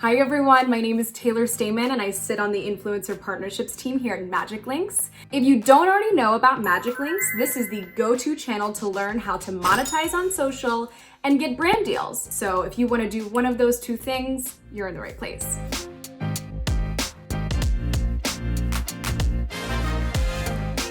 Hi everyone, my name is Taylor Stamen and I sit on the influencer partnerships team here at MagicLinks. If you don't already know about MagicLinks, this is the go-to channel to learn how to monetize on social and get brand deals. So if you want to do one of those two things, you're in the right place.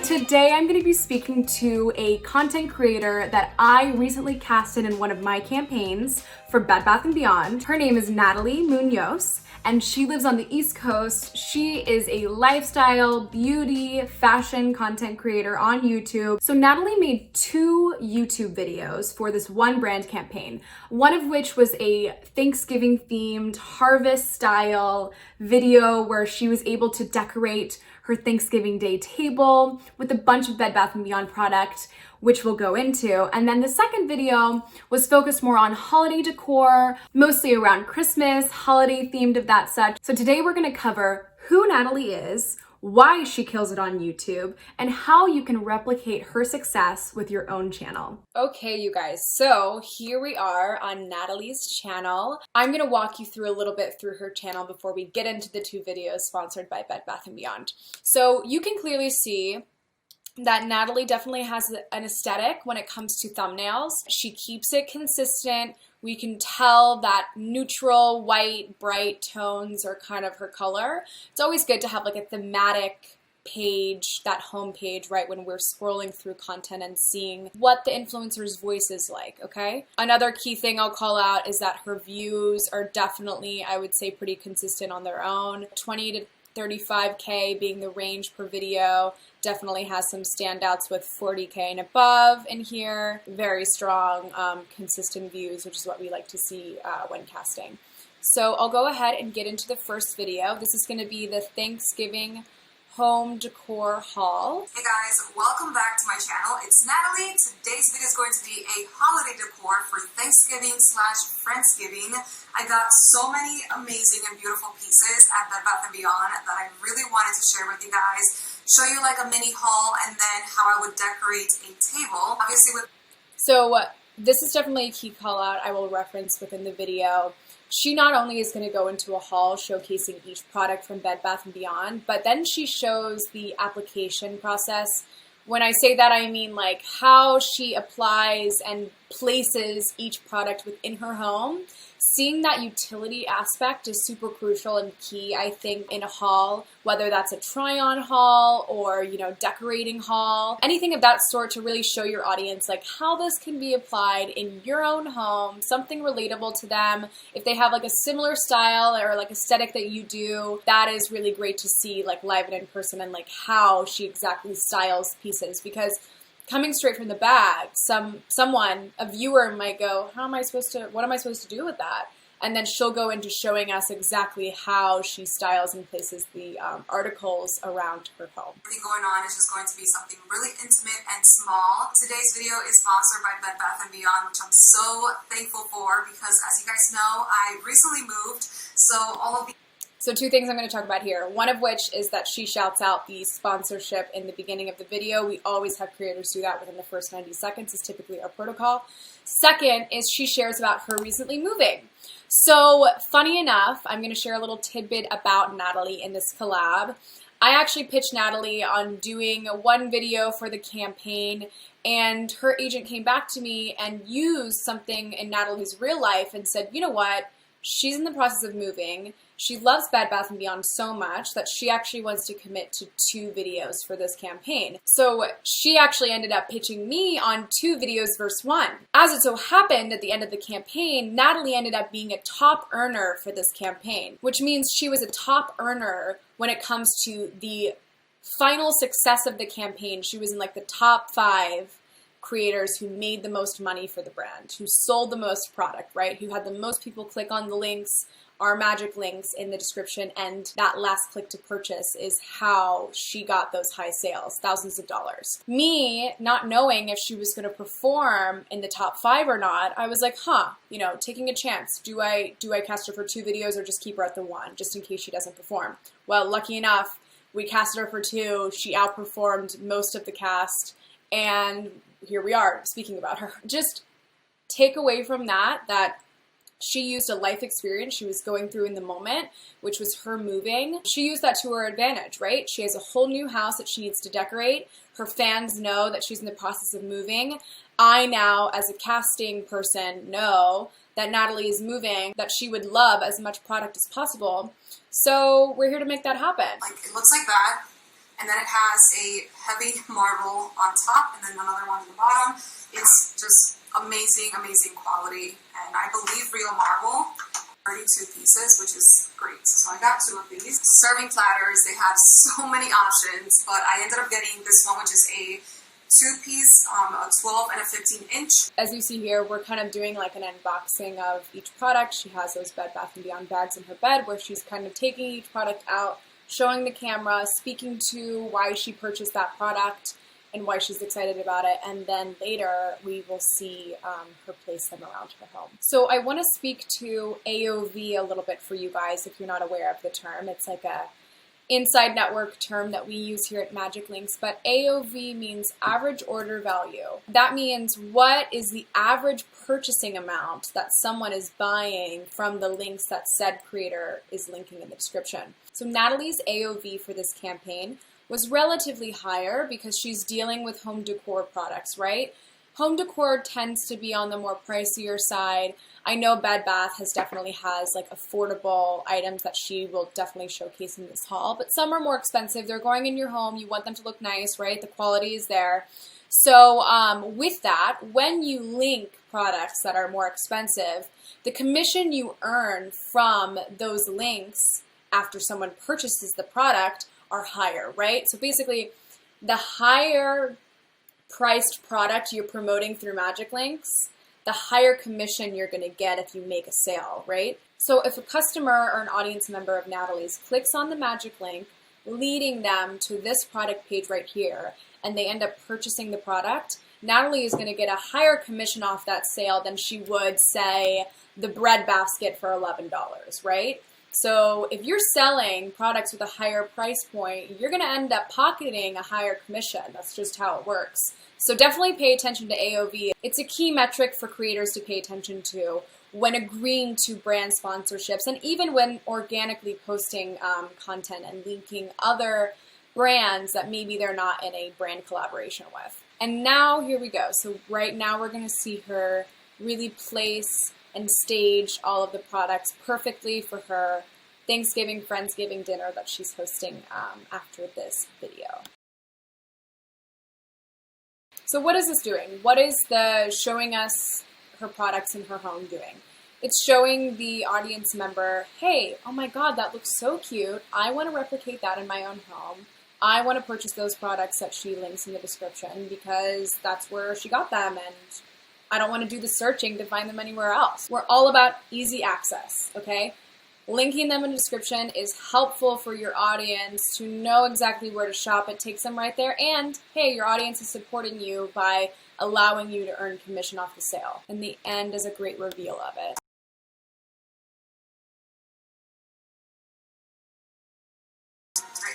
Today I'm going to be speaking to a content creator that I recently casted in one of my campaigns for Bed Bath & Beyond. Her name is Nathalie Munoz and she lives on the East Coast. She is a lifestyle, beauty, fashion content creator on YouTube. So Nathalie made 2 YouTube videos for this one brand campaign, one of which was a Thanksgiving themed harvest style video where she was able to decorate her Thanksgiving Day table with a bunch of Bed Bath & Beyond product, which we'll go into. And then the second video was focused more on holiday decor, mostly around Christmas, holiday themed of that such. So today we're gonna cover who Nathalie is, why she kills it on YouTube, and how you can replicate her success with your own channel. Okay, you guys, so here we are on Nathalie's channel. I'm gonna walk you through a little bit through her channel before we get into the 2 videos sponsored by Bed Bath & Beyond. So you can clearly see that Nathalie definitely has an aesthetic when it comes to thumbnails. She keeps it consistent. We can tell that neutral, white, bright tones are kind of her color. It's always good to have like a thematic page, that home page, right, when we're scrolling through content and seeing what the influencer's voice is like, okay? Another key thing I'll call out is that her views are definitely, I would say, pretty consistent on their own. 20 to 35K being the range per video. Definitely has some standouts with 40K and above in here. Very strong, consistent views, which is what we like to see when casting. So I'll go ahead and get into the first video. This is going to be the Thanksgiving home decor haul. Hey guys, welcome back to my channel. It's Nathalie. Today's video is going to be a holiday decor for Thanksgiving / Friendsgiving. I got so many amazing and beautiful pieces at Bed Bath & Beyond that I really wanted to share with you guys. Show you like a mini haul and then how I would decorate a table. Obviously with this is definitely a key call out I will reference within the video. She not only is going to go into a haul showcasing each product from Bed Bath & Beyond, but then she shows the application process. When I say that, I mean like how she applies and places each product within her home. Seeing that utility aspect is super crucial and key, I think, in a haul, whether that's a try-on haul or, you know, decorating haul, anything of that sort to really show your audience like how this can be applied in your own home, something relatable to them. If they have like a similar style or like aesthetic that you do, that is really great to see like live and in person and like how she exactly styles pieces, because coming straight from the bag, a viewer might go, what am I supposed to do with that? And then she'll go into showing us exactly how she styles and places the articles around her home. everything going on is just going to be something really intimate and small. Today's video is sponsored by Bed Bath & Beyond, which I'm so thankful for because as you guys know, I recently moved, so all of the So 2 things I'm going to talk about here. One of which is that she shouts out the sponsorship in the beginning of the video. We always have creators do that within the first 90 seconds is typically our protocol. Second is she shares about her recently moving. So funny enough, I'm going to share a little tidbit about Nathalie in this collab. I actually pitched Nathalie on doing one video for the campaign, and her agent came back to me and used something in Nathalie's real life and said, you know what? She's in the process of moving. She loves Bed Bath & Beyond so much that she actually wants to commit to 2 videos for this campaign. So she actually ended up pitching me on 2 videos versus 1. As it so happened, at the end of the campaign, Nathalie ended up being a top earner for this campaign, which means she was a top earner when it comes to the final success of the campaign. She was in like the top 5 creators who made the most money for the brand, who sold the most product, right? Who had the most people click on the links, our magic links in the description, and that last click to purchase is how she got those high sales, thousands of dollars. Me, not knowing if she was going to perform in the top 5 or not, I was like, taking a chance. Do I cast her for 2 videos or just keep her at the 1, just in case she doesn't perform? Well, lucky enough, we casted her for 2. She outperformed most of the cast, and here we are speaking about her. Just take away from that She used a life experience she was going through in the moment, which was her moving. She used that to her advantage, right? She has a whole new house that she needs to decorate. Her fans know that she's in the process of moving. I now, as a casting person, know that Nathalie is moving, that she would love as much product as possible. So we're here to make that happen. Like, it looks like that, and then it has a heavy marble on top and then another one on the bottom. It's just amazing, amazing quality, and I believe real marble. 32 pieces, which is great. So I got 2 of these. Serving platters, they have so many options, but I ended up getting this one, which is a 2-piece, a 12 and a 15-inch. As you see here, we're kind of doing like an unboxing of each product. She has those Bed Bath & Beyond bags in her bed where she's kind of taking each product out, showing the camera, speaking to why she purchased that product and why she's excited about it, and then later we will see her place them around her home. So I want to speak to AOV a little bit for you guys if you're not aware of the term. It's like a inside network term that we use here at MagicLinks, but AOV means average order value. That means what is the average purchasing amount that someone is buying from the links that said creator is linking in the description. So Nathalie's AOV for this campaign was relatively higher because she's dealing with home decor products, right? Home decor tends to be on the more pricier side. I know Bed Bath definitely has like affordable items that she will definitely showcase in this haul, but some are more expensive. They're going in your home. You want them to look nice, right? The quality is there. So with that, when you link products that are more expensive, the commission you earn from those links after someone purchases the product are higher, right? So basically, the higher priced product you're promoting through MagicLinks, the higher commission you're going to get if you make a sale, right? So if a customer or an audience member of Nathalie's clicks on the Magic link, leading them to this product page right here, and they end up purchasing the product, Nathalie is going to get a higher commission off that sale than she would, say, the bread basket for $11, right? So if you're selling products with a higher price point, you're going to end up pocketing a higher commission. That's just how it works. So definitely pay attention to AOV. It's a key metric for creators to pay attention to when agreeing to brand sponsorships and even when organically posting content and linking other brands that maybe they're not in a brand collaboration with. And now here we go. So right now we're going to see her really place and stage all of the products perfectly for her Thanksgiving, Friendsgiving dinner that she's hosting after this video. So what is this doing? What is the showing us her products in her home doing? It's showing the audience member, hey, oh my God, that looks so cute. I want to replicate that in my own home. I want to purchase those products that she links in the description because that's where she got them, and I don't want to do the searching to find them anywhere else. We're all about easy access, okay? Linking them in the description is helpful for your audience to know exactly where to shop. It takes them right there, and hey, your audience is supporting you by allowing you to earn commission off the sale. And the end is a great reveal of it.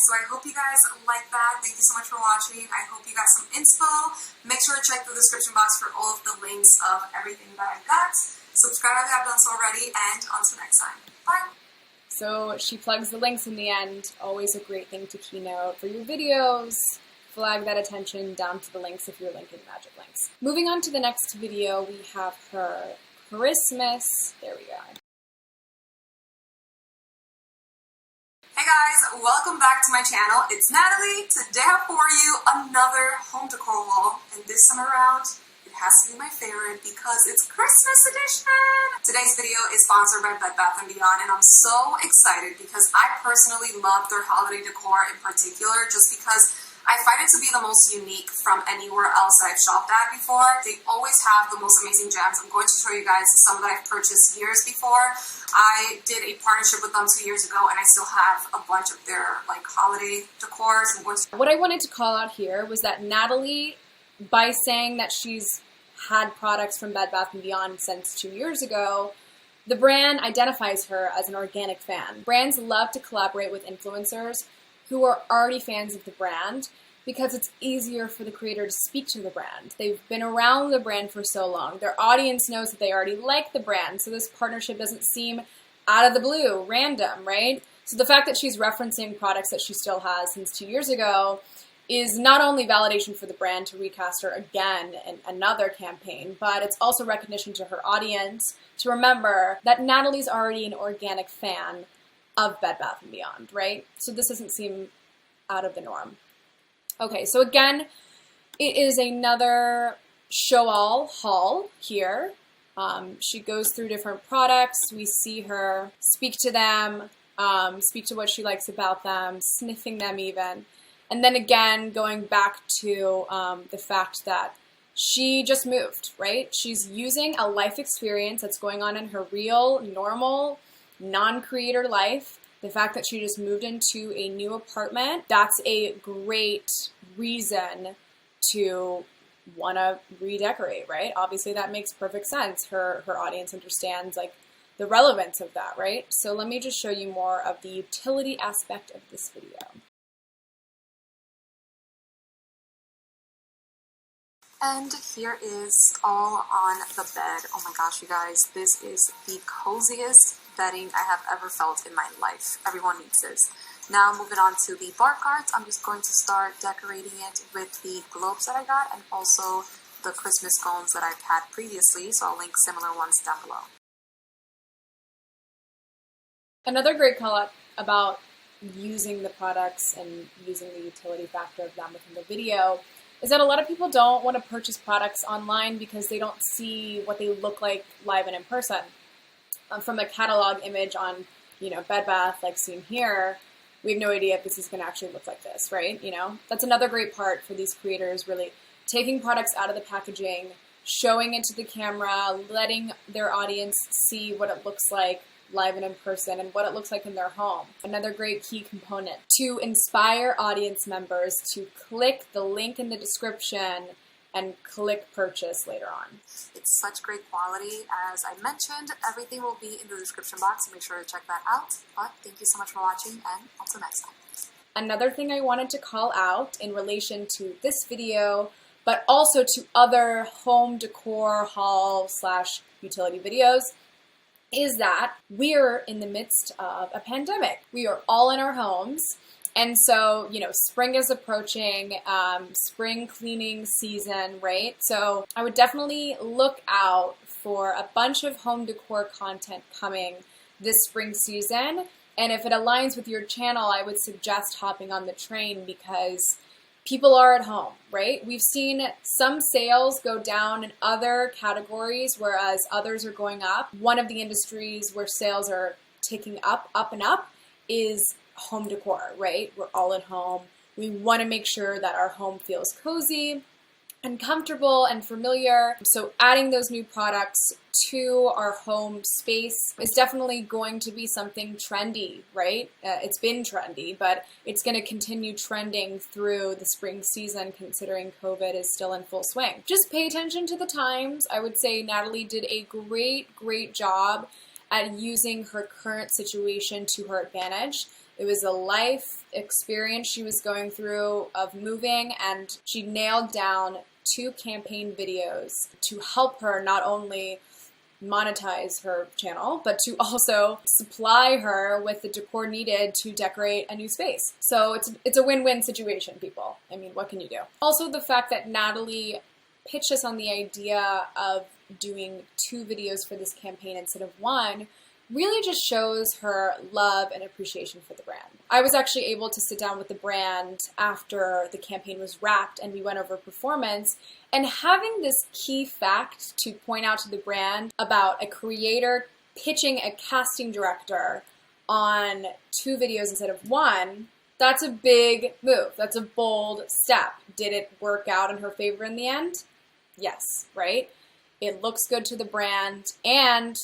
So I hope you guys like that. Thank you so much for watching. I hope you got some inspo. Make sure to check the description box for all of the links of everything that I got. Subscribe if you haven't done so already, and until next time. Bye! So she plugs the links in the end. Always a great thing to keynote for your videos. Flag that attention down to the links if you're linking MagicLinks. Moving on to the next video, we have her Christmas. There we go. Hey guys, welcome back to my channel. It's Nathalie. Today I have for you another home decor wall, and this time around, it has to be my favorite because it's Christmas edition. Today's video is sponsored by Bed Bath & Beyond, and I'm so excited because I personally love their holiday decor in particular just because I find it to be the most unique from anywhere else that I've shopped at before. They always have the most amazing gems. I'm going to show you guys some that I've purchased years before. I did a partnership with them 2 years ago, and I still have a bunch of their like holiday decors. What I wanted to call out here was that Nathalie, by saying that she's had products from Bed Bath & Beyond since 2 years ago, the brand identifies her as an organic fan. Brands love to collaborate with influencers who are already fans of the brand because it's easier for the creator to speak to the brand. They've been around the brand for so long. Their audience knows that they already like the brand, so this partnership doesn't seem out of the blue, random, right? So the fact that she's referencing products that she still has since 2 years ago is not only validation for the brand to recast her again in another campaign, but it's also recognition to her audience to remember that Nathalie's already an organic fan of Bed Bath & Beyond, right? So this doesn't seem out of the norm. Okay, so again, it is another show-all haul here. She goes through different products. We see her speak to them, speak to what she likes about them, sniffing them even. And then again, going back to the fact that she just moved, right? She's using a life experience that's going on in her real, normal, non-creator life. The fact that she just moved into a new apartment, that's a great reason to want to redecorate, right? Obviously, that makes perfect sense. Her audience understands like the relevance of that, right? So let me just show you more of the utility aspect of this video. And here is all on the bed. Oh my gosh, you guys, this is the coziest bedding I have ever felt in my life. Everyone needs this. Now moving on to the bar cards, I'm just going to start decorating it with the globes that I got and also the Christmas scones that I've had previously, so I'll link similar ones down below. Another great call out about using the products and using the utility factor of them within the video is that a lot of people don't want to purchase products online because they don't see what they look like live and in person. From a catalog image on, Bed Bath, like seen here, we have no idea if this is going to actually look like this, right? That's another great part for these creators, really taking products out of the packaging, showing it to the camera, letting their audience see what it looks like live and in person and what it looks like in their home. Another great key component to inspire audience members to click the link in the description and click purchase later on. It's such great quality. As I mentioned, everything will be in the description box, so make sure to check that out. But thank you so much for watching, and until next time. Another thing I wanted to call out in relation to this video, but also to other home decor haul / utility videos, is that we're in the midst of a pandemic. We are all in our homes. And so, spring is approaching, spring cleaning season, right? So I would definitely look out for a bunch of home decor content coming this spring season. And if it aligns with your channel, I would suggest hopping on the train because people are at home, right? We've seen some sales go down in other categories, whereas others are going up. One of the industries where sales are ticking up and up is home decor, right? We're all at home. We want to make sure that our home feels cozy and comfortable and familiar. So adding those new products to our home space is definitely going to be something trendy, right? It's been trendy, but it's going to continue trending through the spring season considering COVID is still in full swing. Just pay attention to the times. I would say Nathalie did a great job at using her current situation to her advantage. It was a life experience she was going through of moving, and she nailed down 2 campaign videos to help her not only monetize her channel, but to also supply her with the decor needed to decorate a new space. So it's a win-win situation, people. I mean, what can you do? Also, the fact that Nathalie pitched us on the idea of doing 2 videos for this campaign instead of 1 really just shows her love and appreciation for the brand. I was actually able to sit down with the brand after the campaign was wrapped and we went over performance, and having this key fact to point out to the brand about a creator pitching a casting director on 2 videos instead of 1, that's a big move. That's a bold step. Did it work out in her favor in the end? Yes, right? It looks good to the brand, and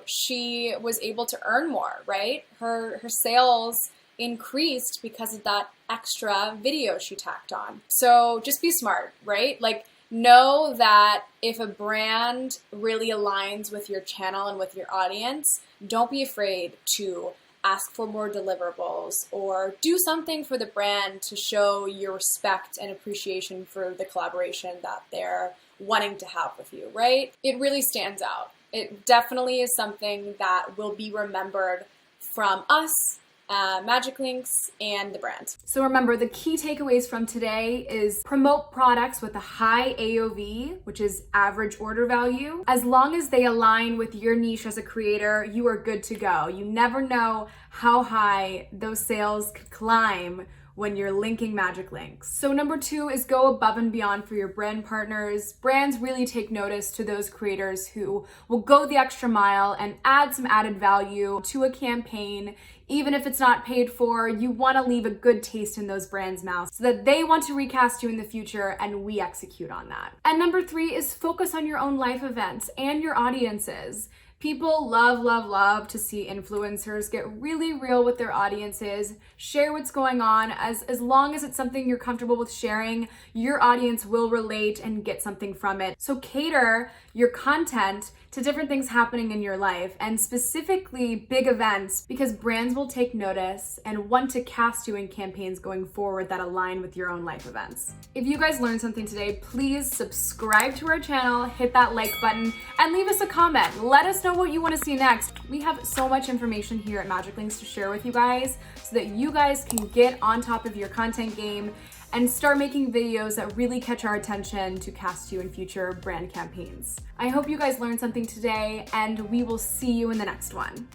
she was able to earn more, right? Her sales increased because of that extra video she tacked on. So just be smart, right? Like, know that if a brand really aligns with your channel and with your audience, don't be afraid to ask for more deliverables or do something for the brand to show your respect and appreciation for the collaboration that they're wanting to have with you, right? It really stands out. It definitely is something that will be remembered from us, MagicLinks, and the brand. So remember, the key takeaways from today is promote products with a high AOV, which is average order value. As long as they align with your niche as a creator, you are good to go. You never know how high those sales could climb when you're linking MagicLinks. So number 2 is go above and beyond for your brand partners. Brands really take notice to those creators who will go the extra mile and add some added value to a campaign. Even if it's not paid for, you want to leave a good taste in those brands' mouths so that they want to recast you in the future and we execute on that. And number 3 is focus on your own life events and your audiences. People love to see influencers get really real with their audiences, share what's going on. As long as it's something you're comfortable with sharing, your audience will relate and get something from it. So cater your content to different things happening in your life, and specifically big events, because brands will take notice and want to cast you in campaigns going forward that align with your own life events. If you guys learned something today, please subscribe to our channel, hit that like button, and leave us a comment. Let us know what you want to see next. We have so much information here at MagicLinks to share with you guys so that you guys can get on top of your content game and start making videos that really catch our attention to cast you in future brand campaigns. I hope you guys learned something today, and we will see you in the next one.